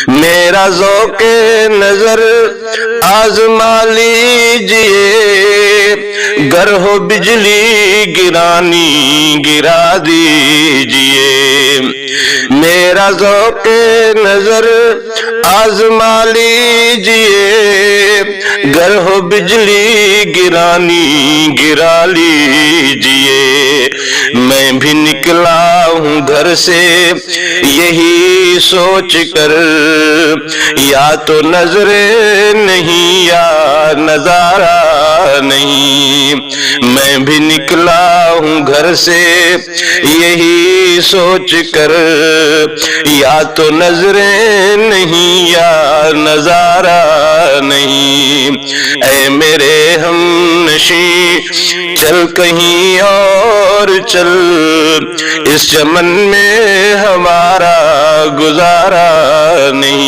میرا ذوق نظر آزما لیجئے، گر ہو بجلی گرانی گرا دیجئے۔ میرا ذوق نظر آزما لیجئے، گر ہو بجلی گرانی گرا لیجئے۔ میں بھی نکلا ہوں گھر سے یہی سوچ کر، یا تو نظر نہیں یا نظارہ نہیں۔ میں بھی نکلا ہوں گھر سے یہی سوچ کر، یا تو نظر نہیں یا نظارہ نہیں۔ اے میرے ہم نشیں چل کہیں اور چل، اس چمن میں ہمارا گزارا نہیں۔